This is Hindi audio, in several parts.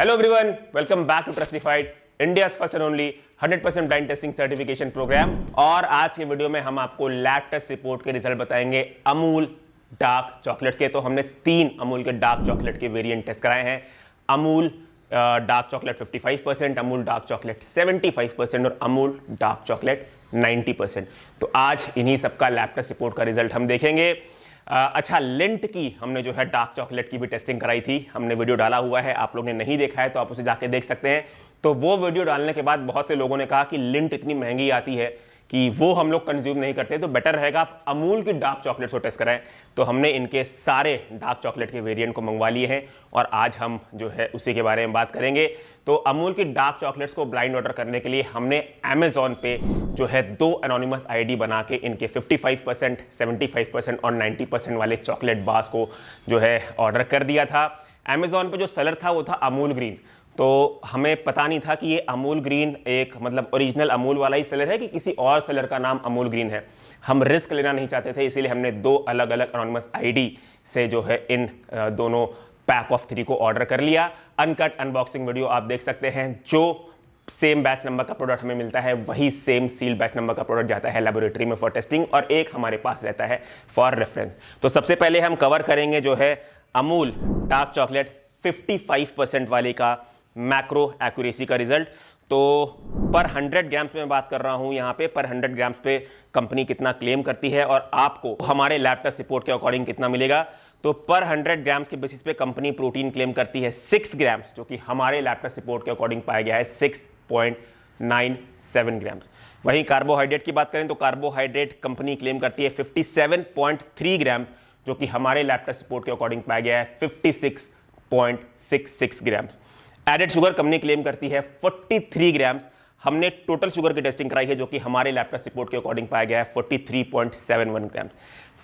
Hello everyone, welcome back to Trustified, India's first and only 100% blind testing certification program. और आज के वीडियो में हम आपको लैब टेस्ट रिपोर्ट के रिजल्ट बताएंगे अमूल डार्क चॉकलेट्स के। तो हमने 3 अमूल के डार्क चॉकलेट के वेरिएंट टेस्ट कराए हैं। Amul dark chocolate 55%, Amul dark chocolate 75% और अमूल डार्क चॉकलेट 90%। तो आज इन्हीं सबका लैब टेस्ट रिपोर्ट का रिजल्ट हम देखेंगे। अच्छा, लिंट की हमने जो है डार्क चॉकलेट की भी टेस्टिंग कराई थी, हमने वीडियो डाला हुआ है, आप लोग ने नहीं देखा है तो आप उसे जाके देख सकते हैं। तो वो वीडियो डालने के बाद बहुत से लोगों ने कहा कि लिंट इतनी महंगी आती है कि वो हम लोग कंज्यूम नहीं करते, तो बेटर रहेगा आप अमूल की डार्क चॉकलेट्स को टेस्ट कराएं। तो हमने इनके सारे डार्क चॉकलेट के वेरिएंट को मंगवा लिए हैं और आज हम जो है उसी के बारे में बात करेंगे। तो अमूल की डार्क चॉकलेट्स को ब्लाइंड ऑर्डर करने के लिए हमने अमेजॉन पे जो है 2 एनोनिमस आईडी बना के इनके 55%, 75% और 90% वाले चॉकलेट बार्स को जो है ऑर्डर कर दिया था। अमेजॉन पे जो सेलर था वो था अमूल ग्रीन। तो हमें पता नहीं था कि ये अमूल ग्रीन एक मतलब ओरिजिनल अमूल वाला ही सेलर है कि किसी और सेलर का नाम अमूल ग्रीन है। हम रिस्क लेना नहीं चाहते थे, इसीलिए हमने 2 अलग अलग एनोनिमस आईडी से जो है इन दोनों पैक ऑफ 3 को ऑर्डर कर लिया। अनकट अनबॉक्सिंग वीडियो आप देख सकते हैं। जो सेम बैच नंबर का प्रोडक्ट हमें मिलता है वही सेम सील बैच नंबर का प्रोडक्ट जाता है लेबोरेटरी में फॉर टेस्टिंग और एक हमारे पास रहता है फॉर रेफरेंस। तो सबसे पहले हम कवर करेंगे जो है अमूल डार्क चॉकलेट 55% वाले का मैक्रो एक्यूरेसी का रिजल्ट। तो पर 100 ग्राम्स में बात कर रहा हूं यहां पे, पर 100 ग्राम्स पे कंपनी कितना क्लेम करती है और आपको हमारे लैब टेस्ट रिपोर्ट के अकॉर्डिंग कितना मिलेगा। तो पर 100 ग्राम्स के बेसिस पे कंपनी प्रोटीन क्लेम करती है 6 ग्राम्स, जो कि हमारे लैब टेस्ट रिपोर्ट के अकॉर्डिंग पाया गया है 6.97 ग्राम्स। वहीं कार्बोहाइड्रेट की बात करें तो कार्बोहाइड्रेट कंपनी क्लेम करती है 57.3 ग्राम्स, जो कि हमारे लैब टेस्ट रिपोर्ट के अकॉर्डिंग पाया गया है 56.66 grams. Added sugar company claim करती है 43 ग्राम्स। हमने टोटल शुगर की टेस्टिंग कराई है जो कि हमारे लैब टेस्ट रिपोर्ट के अकॉर्डिंग पाया गया है 43.71 ग्राम्स।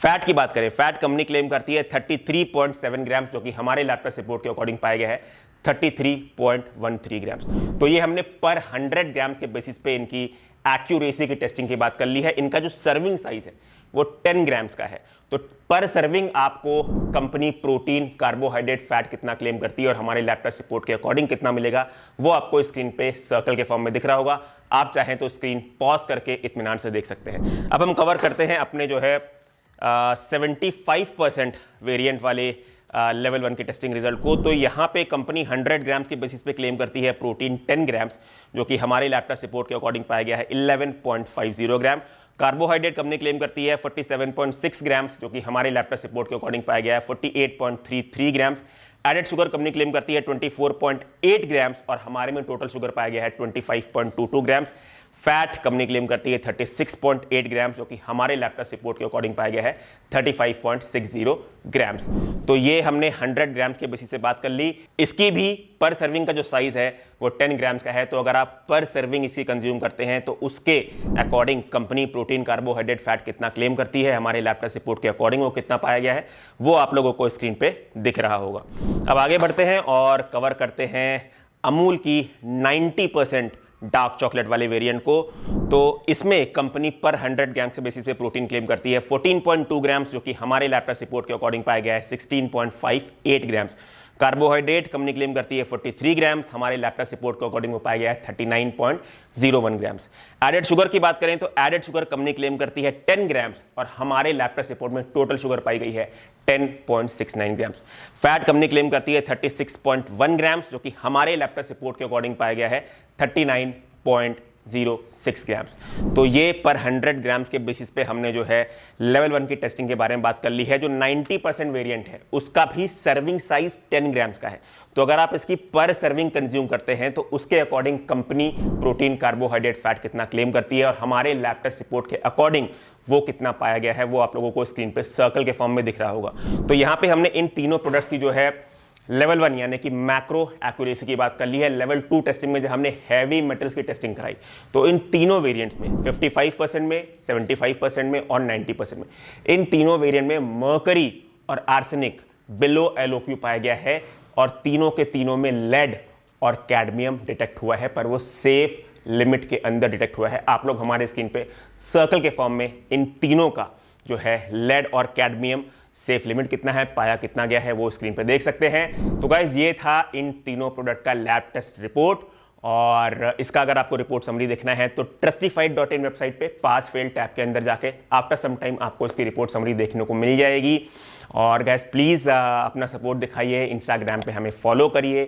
फैट की बात करें, फैट कंपनी क्लेम करती है 33.7 ग्राम्स, जो कि हमारे लैब टेस्ट रिपोर्ट के अकॉर्डिंग पाया गया है 33.13 ग्राम्स। तो ये हमने पर 100 ग्राम्स के बेसिस पे इनकी एक्यूरेसी की टेस्टिंग की बात कर ली है। इनका जो सर्विंग साइज है वो 10 ग्राम्स का है। तो पर सर्विंग आपको कंपनी प्रोटीन, कार्बोहाइड्रेट, फैट कितना क्लेम करती है और हमारे लैब टेस्ट रिपोर्ट के अकॉर्डिंग कितना मिलेगा वो आपको स्क्रीन पे सर्कल के फॉर्म में दिख रहा होगा। आप चाहें तो स्क्रीन पॉज करके इत्मीनान से देख सकते हैं। अब हम कवर करते हैं अपने जो है 75% वेरिएंट वाले लेवल 1 की टेस्टिंग रिजल्ट को। तो यहाँ पे कंपनी 100 ग्राम्स के बेसिस पे क्लेम करती है प्रोटीन 10 ग्राम्स, जो कि हमारे लैब टेस्ट रिपोर्ट के अकॉर्डिंग पाया गया है 11.50 ग्राम। कार्बोहाइड्रेट कंपनी क्लेम करती है 47.6 ग्राम्स, जो कि हमारे लैब टेस्ट रिपोर्ट के अकॉर्डिंग पाया गया है 48.33 grams. Added sugar company claim करती है 24.8 ग्राम्स और हमारे में टोटल शुगर पाया गया है 25.22 ग्राम्स। फैट कंपनी क्लेम करती है 36.8 ग्राम्स, जो कि हमारे लैब टेस्ट रिपोर्ट के अकॉर्डिंग पाया गया है 35.60 ग्राम्स। तो ये हमने 100 ग्राम्स के बेसिस से बात कर ली। इसकी भी पर सर्विंग का जो साइज है वो 10 ग्राम्स का है। तो अगर आप पर सर्विंग इसकी कंज्यूम करते हैं तो उसके according company protein, carbohydrate, fat कितना क्लेम करती है, हमारे लैब टेस्ट रिपोर्ट के अकॉर्डिंग वो कितना पाया गया है वो आप लोगों को स्क्रीन पे दिख रहा होगा। अब आगे बढ़ते हैं और कवर करते हैं अमूल की 90% डार्क चॉकलेट वाले वेरिएंट को। तो इसमें कंपनी पर 100 ग्राम के बेसिस पे प्रोटीन क्लेम करती है 14.2 ग्राम्स, जो कि हमारे लैब टेस्ट रिपोर्ट के अकॉर्डिंग पाया गया है 16.58 ग्राम्स। कार्बोहाइड्रेट कंपनी क्लेम करती है 43 ग्राम्स, हमारे लैब टेस्ट रिपोर्ट के अकॉर्डिंग वो पाया गया है 39.01 ग्राम्स। एडेड शुगर की बात करें तो एडेड शुगर कंपनी क्लेम करती है 10 ग्राम्स और हमारे लैब टेस्ट रिपोर्ट में टोटल शुगर पाई गई है 10.69 ग्राम्स। फैट कंपनी क्लेम करती है 36.1 ग्राम्स, जो कि हमारे लैब टेस्ट रिपोर्ट के अकॉर्डिंग पाया गया है 39.06 ग्राम्स। तो ये पर 100 ग्राम्स के बेसिस पे हमने जो है लेवल 1 की टेस्टिंग के बारे में बात कर ली है। जो 90% वेरिएंट है उसका भी सर्विंग साइज 10 ग्राम्स का है। तो अगर आप इसकी पर सर्विंग कंज्यूम करते हैं तो उसके according company protein, carbohydrate, fat कितना क्लेम करती है और हमारे लैब टेस्ट रिपोर्ट के अकॉर्डिंग वो कितना पाया गया है वो आप लोगों को स्क्रीन पे सर्कल के फॉर्म में दिख रहा होगा। तो यहाँ पे हमने इन तीनों प्रोडक्ट्स की जो है लेवल 1 यानी कि मैक्रो एक्यूरेसी की बात कर ली है। लेवल 2 टेस्टिंग में जब हमने हैवी मेटल्स की टेस्टिंग कराई तो इन तीनों वेरिएंट्स में 55% में, 75% में और 90% में, इन तीनों वेरिएंट में मर्करी और आर्सेनिक बिलो एलओक्यू पाया गया है और तीनों के तीनों में लेड और कैडमियम डिटेक्ट हुआ है, पर वो सेफ लिमिट के अंदर डिटेक्ट हुआ है। आप लोग हमारे स्क्रीन पे सर्कल के फॉर्म में इन तीनों का जो है लेड और कैडमियम सेफ लिमिट कितना है, पाया कितना गया है, वो स्क्रीन पे देख सकते हैं। तो गाइज ये था इन तीनों प्रोडक्ट का लैब टेस्ट रिपोर्ट, और इसका अगर आपको रिपोर्ट समरी देखना है तो trustified.in वेबसाइट पे पास फेल टैब के अंदर जाके आफ्टर सम टाइम आपको इसकी रिपोर्ट समरी देखने को मिल जाएगी। और गैस प्लीज़ अपना सपोर्ट दिखाइए, इंस्टाग्राम पे हमें फॉलो करिए,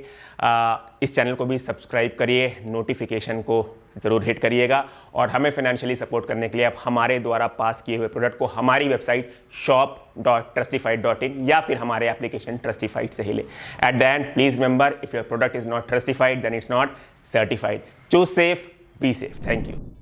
इस चैनल को भी सब्सक्राइब करिए, नोटिफिकेशन को ज़रूर हिट करिएगा, और हमें फाइनेंशियली सपोर्ट करने के लिए आप हमारे द्वारा पास किए हुए प्रोडक्ट को हमारी वेबसाइट shop.trustified.in या फिर हमारे एप्लीकेशन ट्रस्टिफाइड से ही ले। At the end please remember, if your product is not trustified then it's not certified. Choose safe, be safe. Thank you.